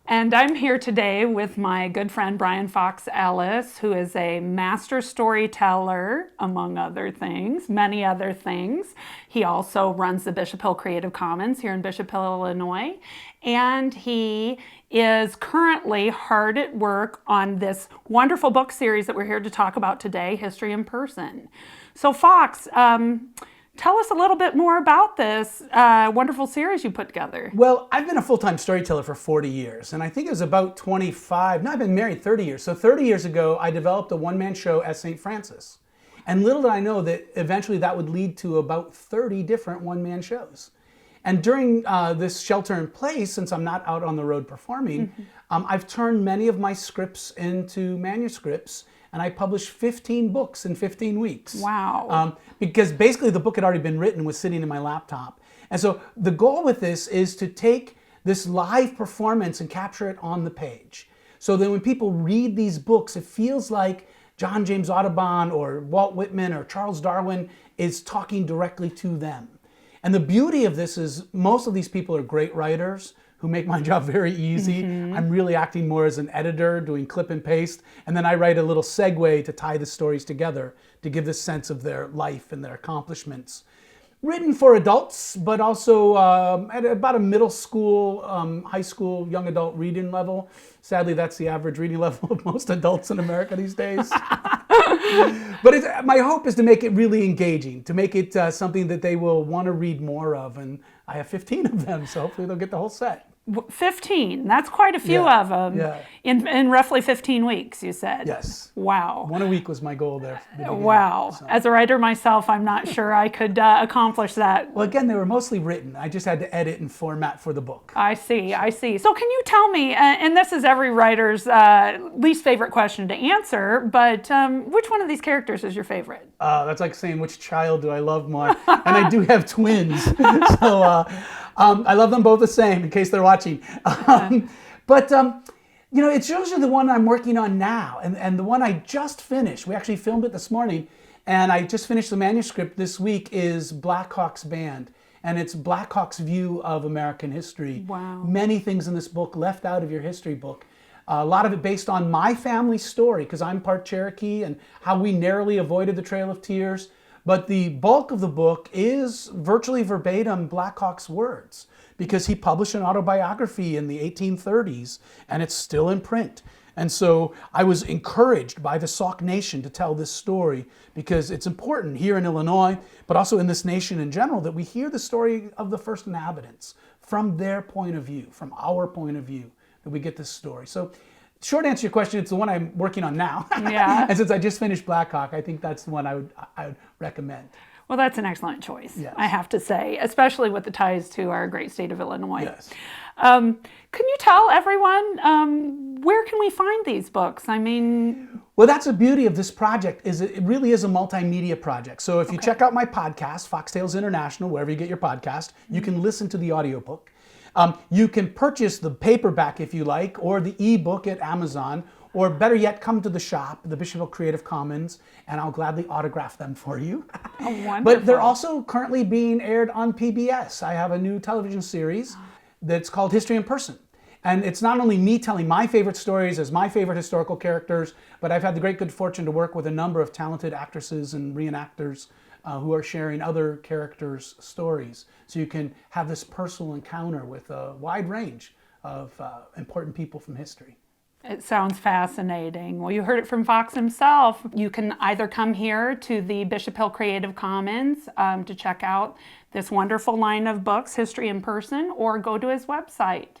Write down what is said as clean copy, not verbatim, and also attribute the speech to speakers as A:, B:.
A: And I'm here today with my good friend Brian Fox Ellis, who is a master storyteller, among other things, many other things. He also runs the Bishop Hill Creative Commons here in Bishop Hill, Illinois. And he is currently hard at work on this wonderful book series that we're here to talk about today, History in Person. So Fox, tell us a little bit more about this wonderful series you put together.
B: Well, I've been a full-time storyteller for 40 years, and I think it was about 25, no, I've been married 30 years. So 30 years ago, I developed a one-man show as St. Francis. And little did I know that eventually that would lead to about 30 different one-man shows. And during this shelter in place, since I'm not out on the road performing, I've turned many of my scripts into manuscripts, and I published 15 books in 15 weeks.
A: Wow.
B: Because basically the book had already been written, was sitting in my laptop. And so the goal with this is to take this live performance and capture it on the page. So that when people read these books, it feels like John James Audubon or Walt Whitman or Charles Darwin is talking directly to them. And the beauty of this is most of these people are great writers who make my job very easy. I'm really acting more as an editor, doing clip and paste. And then I write a little segue to tie the stories together to give this sense of their life and their accomplishments. Written for adults, but also at about a middle school, high school, young adult reading level. Sadly, that's the average reading level of most adults in America these days. But my hope is to make it really engaging, to make it something that they will want to read more of. And I have 15 of them, so hopefully they'll get the whole set.
A: 15, that's quite a few of them in roughly 15 weeks, you said.
B: Yes.
A: Wow.
B: One a week was my goal there.
A: Wow. So. As a writer myself, I'm not sure I could accomplish that.
B: Well, again, they were mostly written. I just had to edit and format for the book.
A: I see. So can you tell me, and this is every writer's least favorite question to answer, but which one of these characters is your favorite?
B: That's like saying which child do I love more? And I do have twins. So I love them both the same, in case they're watching. But you know, it's usually the one I'm working on now, and the one I just finished. We actually filmed it this morning, and I just finished the manuscript this week, is Black Hawk's Band. And it's Black Hawk's view of American history.
A: Wow. Many
B: things in this book left out of your history book. A lot of it based on my family's story, because I'm part Cherokee, and how we narrowly avoided the Trail of Tears. But the bulk of the book is virtually verbatim Black Hawk's words, because he published an autobiography in the 1830s, and it's still in print. And so I was encouraged by the Sauk Nation to tell this story, because it's important here in Illinois, but also in this nation in general, that we hear the story of the first inhabitants from their point of view, from our point of view, that we get this story. So short answer to your question, it's the one I'm working on now.
A: Yeah.
B: And since I just finished Black Hawk, I think that's the one I would recommend.
A: Well, that's an excellent choice,
B: yes.
A: I have to say, especially with the ties to our great state of Illinois.
B: Yes.
A: Can you tell everyone where can we find these books? I mean...
B: Well, that's the beauty of this project, is it really is a multimedia project. So if you check out my podcast, Fox Tales International, wherever you get your podcast, you can listen to the audiobook. You can purchase the paperback if you like, or the ebook at Amazon, or better yet, come to the shop, the Bishop Hill Creative Commons, and I'll gladly autograph them for you.
A: Oh, wonderful.
B: But they're also currently being aired on PBS. I have a new television series that's called History in Person. And it's not only me telling my favorite stories as my favorite historical characters, but I've had the great good fortune to work with a number of talented actresses and reenactors who are sharing other characters' stories. So you can have this personal encounter with a wide range of important people from history.
A: It sounds fascinating. Well, you heard it from Fox himself. You can either come here to the Bishop Hill Creative Commons to check out this wonderful line of books, History in Person, or go to his website.